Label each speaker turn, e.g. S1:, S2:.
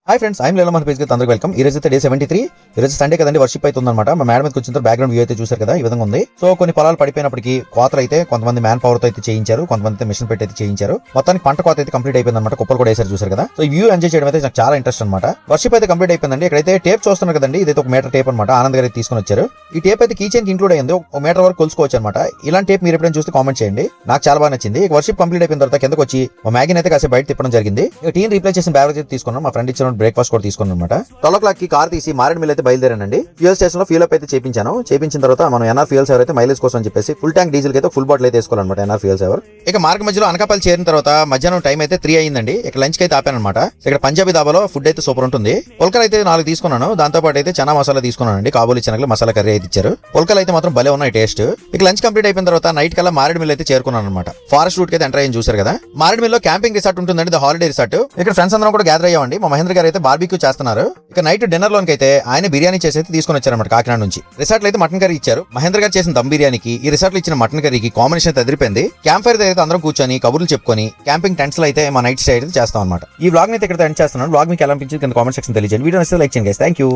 S1: Hi friends, I'm లీలా మన పేజ్కి అందరికి welcome. ఈ రోజు అయితే డే 73. ఈ రోజు సండే కదండి, వర్షిప్ అయితే ఉందన్నమాట. మా మేడం మీద కూర్చుంటారు, బ్యాక్గ్రౌండ్ వ్యూ అయితే చూసారు కదా, ఈ విధంగా ఉంది. సో కొన్ని పొలాలు పడిపోయినప్పటికీ కోతలు అయితే కొంతమంది మ్యాన్ పవర్ తో అయితే చేయించారు, కొంతమంది మిషన్ పెట్టి అయితే చేయించారు. మొత్తానికి పంట కోత అయితే కంప్లీట్ అయిపోయింది అనమాట. కుప్పలు కూడా వేసారు చూసారు కదా. సో ఈ వ్యూ ఎంజాయ్ చేయడం అయితే నాకు చాలా ఇంట్రెస్ట్ అనమాట. వర్షిప్ అయితే కంప్లీట్ అయిపోయిందండి. ఇక్కడైతే టేప్ చూస్తున్నారు కదండి, ఇదైతే ఒక మీటర్ టేప్ అనమాట. ఆనంద్ గారు తీసుకుని వచ్చారు. ఈ టేప్ అయితే కీ చైన్ కి ఇంక్లూడ్ అయ్యింది, ఒక మీటర్ వరకు కొలుసుకోవచ్చు అనమాట. ఇలాంటి టేప్ మీరు ఎప్పుడైనా చూస్తే కామెంట్ చేయండి. నాకు చాలా బాగా నచ్చింది. వర్షిప్ కంప్లీట్ అయిపోయిన తర్వాత కిందకి వచ్చి మా మ్యాగీని అయితే కాసేపు బయట తిప్పడం జరిగింది. టీని రీప్లేస్ చేసిన బ్యావరేజ్ అయితే తీసుకున్నాం. మా ఫ్రెండ్ ఇచ్చిన బ్రేక్ఫాస్ట్ కూడా తీసుకున్నాం అనమాట. 12 o'clock కి కార్ తీసి మారేడుమిల్ అయితే బయలుదేరానండి. ఫ్యూయల్ స్టేషన్ లో ఫ్యూల్ అప్ అయితే చేపించిన తర్వాత మనం ఎన్ఆర్ ఫ్యూయల్ సేవర్ అయితే మైలేజ్ కోసం అని చెప్పేసి ఫుల్ ట్యాంక్ డీజిల్ అయితే ఫుల్ బాటిల్ అయితే వేసుకోవాలన్నమాట ఎన్ఆర్ ఫ్యూయల్ సేవర్. ఇక మార్గ మధ్యలో అనకాపల్లి చేరిన తర్వాత మధ్యాహ్నం టైం అయితే 3 అయ్యిందండి. ఇక లంచ్ కి అయితే ఆపానమాట. ఇక్కడ పంజాబీ దాబాలో ఫుడ్ అయితే సూపర్ ఉంటుంది. పుల్కలు అయితే 4 తీసుకున్నాను. దాంతో పాటు అయితే చనా మసాలా తీసుకున్నానండి. కాబూలి శనగలు మసాలా కర్రీ అయితే ఇచ్చారు. పుల్కలు అయితే మాత్రం భలే ఉన్నాయి టేస్ట్. ఇక లంచ్ కంప్లీట్ అయిపోయిన తర్వాత నైట్ కల్లా మారేడుమిల్ అయితే చేరుకున్నాను అనమాట. ఫారెస్ట్ రూట్ అయితే ఎంటర్ అయ్యి చూసారు కదా. మారేడుమిల్ లో క్యాంపింగ్ రిసార్ట్ ఉంటుందండి, ద హాలిడే రిసార్ట్. ఇక్కడ ఫ్రెండ్స్ అందరం కూడా గ్యాదర్ అయ్యామండి. మా మహేంద్ర గారు అయితే బార్బిక్యూ చేస్తున్నారు. ఇక నైట్ డిన్నర్ లోకి అయితే ఆయన బిర్యానీ చేసి అయితే తీసుకొని వచ్చారన్నమాట కాకినాడ నుంచి. రిసార్ట్ లో అయితే మటన్ కర్రీ ఇచ్చారు. మహేంద్ర గారు చేసిన దమ్ బిర్యానీకి ఈ రిసార్ట్ లో ఇచ్చిన మటన్ కర్రీకి కాంబినేషన్ అయితే అదిరిపోయింది. క్యాంప్ ఫైర్ అయితే అందరం కూర్చొని కబుర్లు చెప్పుకొని క్యాంపింగ్ టెంట్స్ లో అయితే మా నైట్ స్టే అయితే చేస్తాం అనమాట. ఈ వ్లాగ్ అయితే ఇక్కడ ఎండ్ చేస్తున్నాను. వ్లాగ్ మీకు ఎలా అనిపించింది కింద కామెంట్ సెక్షన్ తెలియజేయండి. వీడియో నచ్చితే లైక్ చేయండి గైస్. థాంక్యూ.